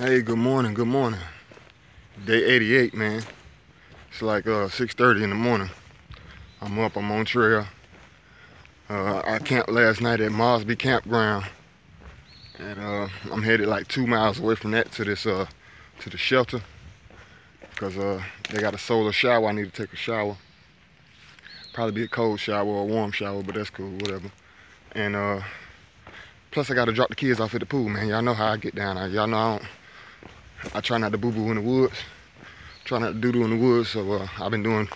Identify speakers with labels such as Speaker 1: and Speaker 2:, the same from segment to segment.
Speaker 1: Hey, good morning, good morning. Day 88, man. It's like 6:30 in the morning. I'm up, I'm on trail. I camped last night at Mosby Campground. And I'm headed like 2 miles away from that to this to the shelter. Because they got a solar shower. I need to take a shower. Probably be a cold shower or a warm shower, but that's cool, whatever. And plus I gotta drop the kids off at the pool, man. Y'all know how I get down there. Y'all know I try not to boo-boo in the woods. Try not to doo-doo in the woods, so I've been doing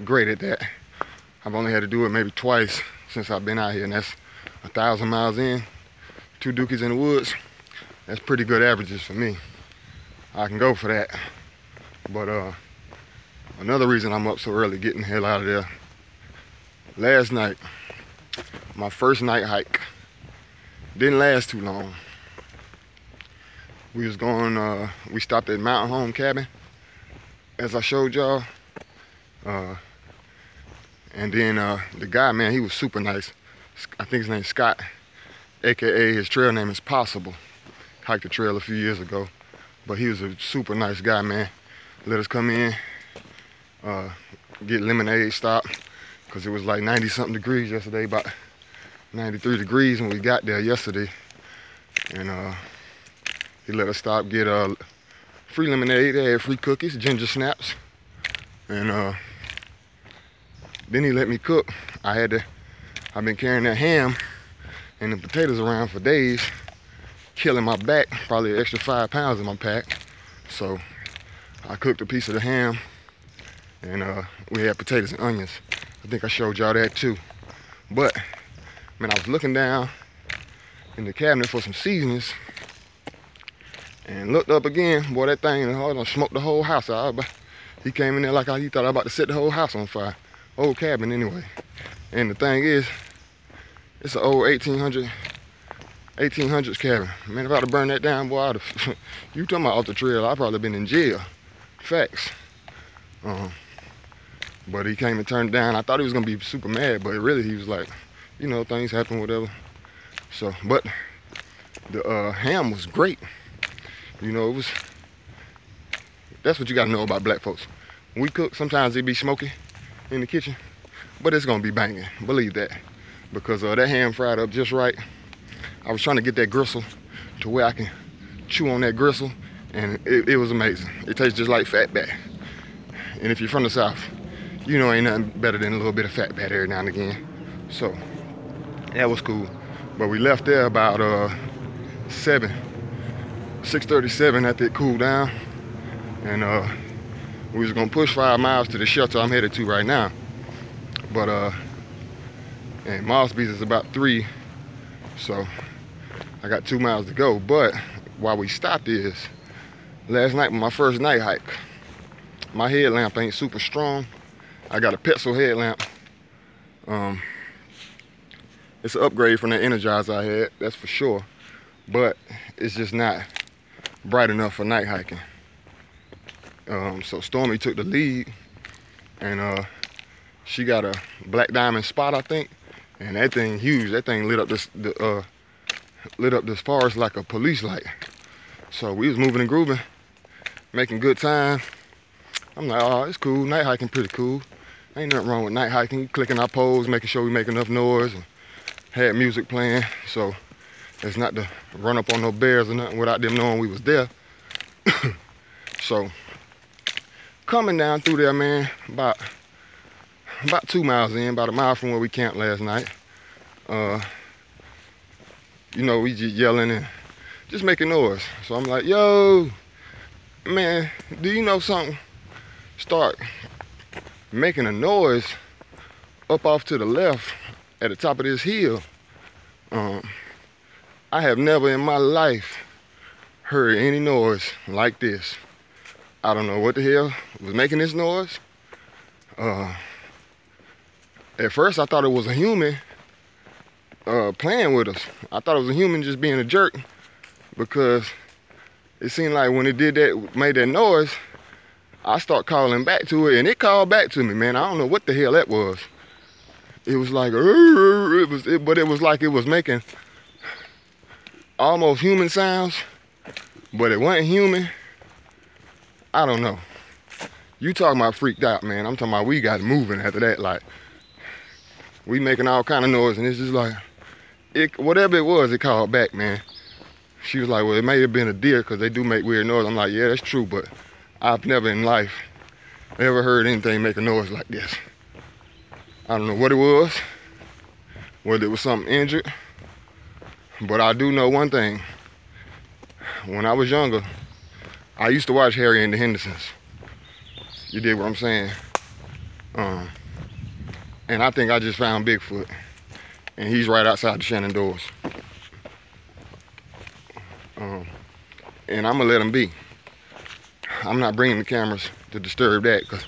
Speaker 1: great at that. I've only had to do it maybe twice since I've been out here, and that's 1,000 miles in, 2 dookies in the woods. That's pretty good averages for me. I can go for that. But another reason I'm up so early, getting the hell out of there. Last night, my first night hike, didn't last too long. We was going, we stopped at Mountain Home Cabin, as I showed y'all. And then the guy, man, he was super nice. I think his name's Scott, AKA his trail name is Possible. Hiked the trail a few years ago. But he was a super nice guy, man. Let us come in, get lemonade, stop, because it was like 90-something degrees yesterday, about 93 degrees when we got there yesterday. And he let us stop, get free lemonade. They had free cookies, ginger snaps. And then he let me cook. I've been carrying that ham and the potatoes around for days, killing my back, probably an extra 5 pounds in my pack. So I cooked a piece of the ham, and we had potatoes and onions. I think I showed y'all that too. But, man, I was looking down in the cabinet for some seasonings and looked up again. Boy, that thing done smoked the whole house out. He came in there like he thought I was about to set the whole house on fire. Old cabin anyway. And the thing is, it's an old 1800s cabin. Man, if I'd have burned that down, boy, I'd have, you talking about off the trail, I'd probably been in jail. Facts. But he came and turned it down. I thought he was gonna be super mad, but really he was like, you know, things happen, whatever. So, but the ham was great. You know, that's what you gotta know about black folks. When we cook, sometimes it be smoky in the kitchen, but it's gonna be banging, believe that. Because that ham fried up just right. I was trying to get that gristle to where I can chew on that gristle, and it was amazing. It tastes just like fat bat. And if you're from the South, you know ain't nothing better than a little bit of fat bat every now and again. So, that was cool. But we left there about 6:37 after it cooled down. And we was gonna push 5 miles to the shelter I'm headed to right now. But and Mosby's is about 3, so I got 2 miles to go. But while we stopped is, last night, my first night hike, my headlamp ain't super strong. I got a pencil headlamp. It's an upgrade from the Energizer I had, that's for sure. But it's just not bright enough for night hiking. So Stormy took the lead, and she got a black diamond spot, I think, and that thing huge. That thing lit up this forest like a police light. So we was moving and grooving, making good time. I'm like, oh, it's cool. Night hiking pretty cool. Ain't nothing wrong with night hiking. Clicking our poles, making sure we make enough noise, and had music playing. So it's not to run up on no bears or nothing without them knowing we was there. So coming down through there, man, about 2 miles in, about a mile from where we camped last night. You know, we just yelling and just making noise. So I'm like, yo, man, do you know something? Start making a noise up off to the left at the top of this hill. I have never in my life heard any noise like this. I don't know what the hell was making this noise. At first I thought it was a human playing with us. I thought it was a human just being a jerk, because it seemed like when it did that, made that noise, I start calling back to it, and it called back to me, man. I don't know what the hell that was. It was like, but it was like it was making almost human sounds, But it wasn't human. I don't know. You talking about freaked out, man. I'm talking about we got moving after that. Like, we making all kind of noise, and it's just like, whatever it was, it called back, man. She was like, well, it may have been a deer because they do make weird noise. I'm like, yeah, that's true, but I've never in life ever heard anything make a noise like this. I don't know what it was, whether it was something injured, but I do know one thing. When I was younger, I used to watch Harry and the Hendersons. You dig what I'm saying? And I think I just found Bigfoot, and he's right outside the Shenandoahs. And I'm gonna let him be. I'm not bringing the cameras to disturb that, because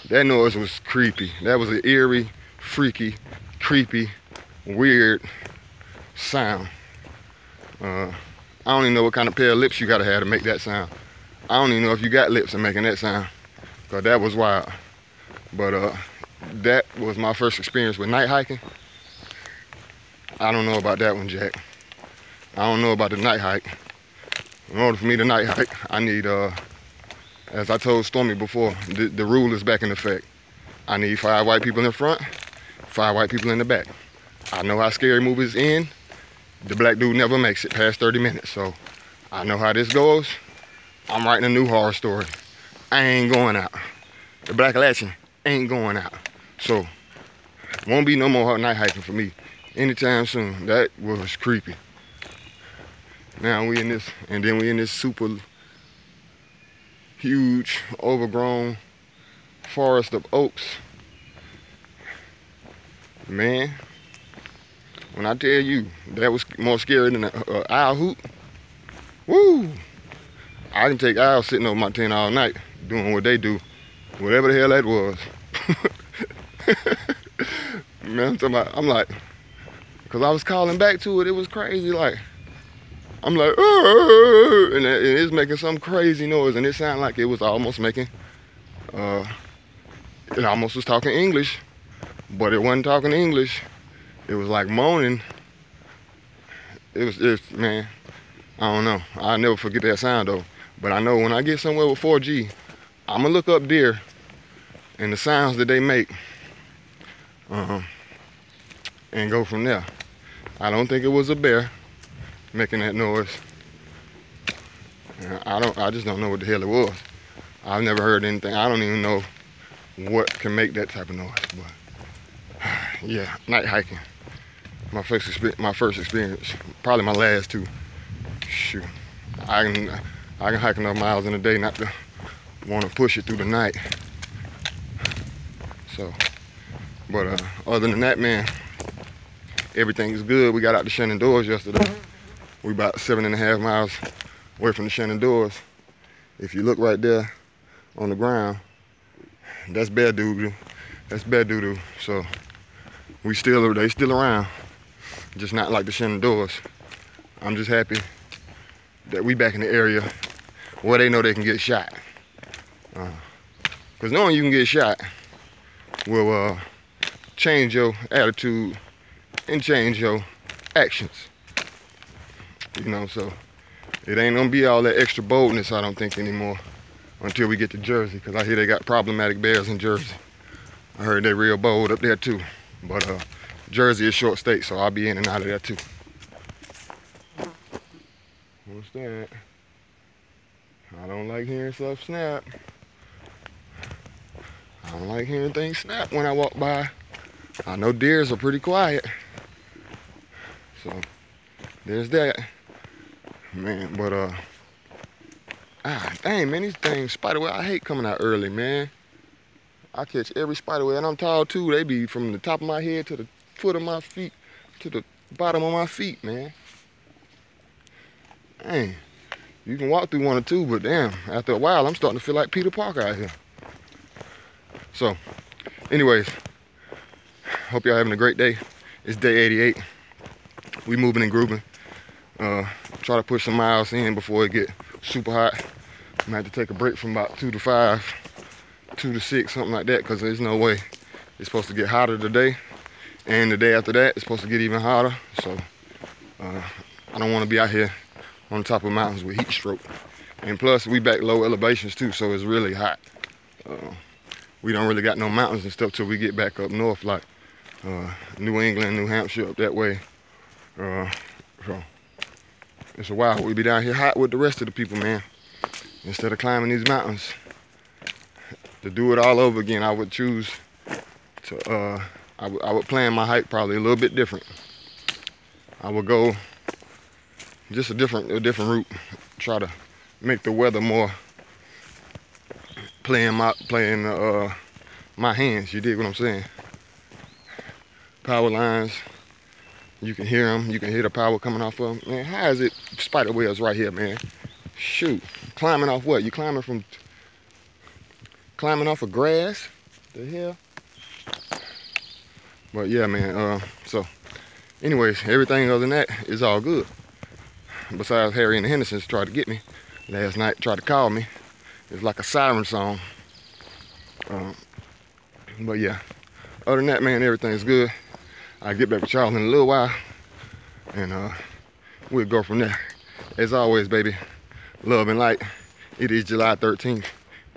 Speaker 1: that noise was creepy. That was an eerie, freaky, creepy, weird sound. I don't even know what kind of pair of lips you gotta have to make that sound. I don't even know if you got lips in making that sound, because that was wild. But that was my first experience with night hiking. I don't know about that one, Jack. I don't know about the night hike. In order for me to night hike, I need, as I told Stormy before, the rule is back in effect. I need 5 white people in the front, 5 white people in the back. I know how scary movies end. The black dude never makes it past 30 minutes, so I know how this goes. I'm writing a new horror story. I ain't going out. The Blackalachian ain't going out. So, won't be no more night hiking for me anytime soon. That was creepy. Now we in this, and then we in this super huge, overgrown forest of oaks. Man, when I tell you, that was more scary than an owl hoot. Woo! I can take owls sitting over my tent all night, doing what they do, whatever the hell that was. Man, I'm like, because I was calling back to it, it was crazy. Like, I'm like, and it's making some crazy noise, and it sounded like it was almost making, it almost was talking English, but it wasn't talking English. It was like moaning. Man, I don't know. I'll never forget that sound though. But I know when I get somewhere with 4G, I'm gonna look up deer and the sounds that they make, and go from there. I don't think it was a bear making that noise. I just don't know what the hell it was. I've never heard anything. I don't even know what can make that type of noise. But yeah, night hiking. My first experience, probably my last two. Shoot, I can hike enough miles in a day not to want to push it through the night. So, but other than that, man, everything is good. We got out the Shenandoahs yesterday. We about 7.5 miles away from the Shenandoahs. If you look right there on the ground, that's bear doo-doo. That's bear doo-doo. So they still around, just not like the Shenandoahs. I'm just happy that we back in the area where they know they can get shot. Because knowing you can get shot will change your attitude and change your actions. You know, so it ain't gonna be all that extra boldness, I don't think, anymore until we get to Jersey, because I hear they got problematic bears in Jersey. I heard they real bold up there too. But Jersey is short state, so I'll be in and out of there too. What's that? I don't like hearing stuff snap. I don't like hearing things snap when I walk by. I know deers are pretty quiet. So there's that. Man, but dang, man, these things, spiderweb, I hate coming out early, man. I catch every spiderweb, and I'm tall too. They be from the top of my head to the foot of my feet, to the bottom of my feet, man. Dang, you can walk through one or two, but damn, after a while, I'm starting to feel like Peter Parker out here. So, anyways, hope y'all having a great day. It's day 88. We moving and grooving. Try to push some miles in before it get super hot. I'm gonna have to take a break from about 2 to 5, 2 to 6, something like that, because there's no way it's supposed to get hotter today. And the day after that, it's supposed to get even hotter. So I don't want to be out here on top of mountains with heat stroke. And plus, we back low elevations too, so it's really hot. We don't really got no mountains and stuff till we get back up north, like New England, New Hampshire, up that way. So it's a while. We be down here hot with the rest of the people, man. Instead of climbing these mountains, to do it all over again, I would choose to, I would plan my hike probably a little bit different. I would go just a different route. Try to make the weather more playing my hands. You dig what I'm saying? Power lines, you can hear them. You can hear the power coming off of them. Man, how is it spider webs right here, man? Shoot, climbing off what? You climbing off of grass? The hell? But yeah, man. So, anyways, everything other than that is all good. Besides Harry and the Hendersons tried to get me last night, tried to call me. It's like a siren song. But yeah, other than that, man, everything's good. I'll get back with y'all in a little while, and we'll go from there. As always, baby, love and light. It is July 13th,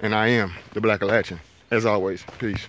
Speaker 1: and I am the Blackalachian. As always, peace.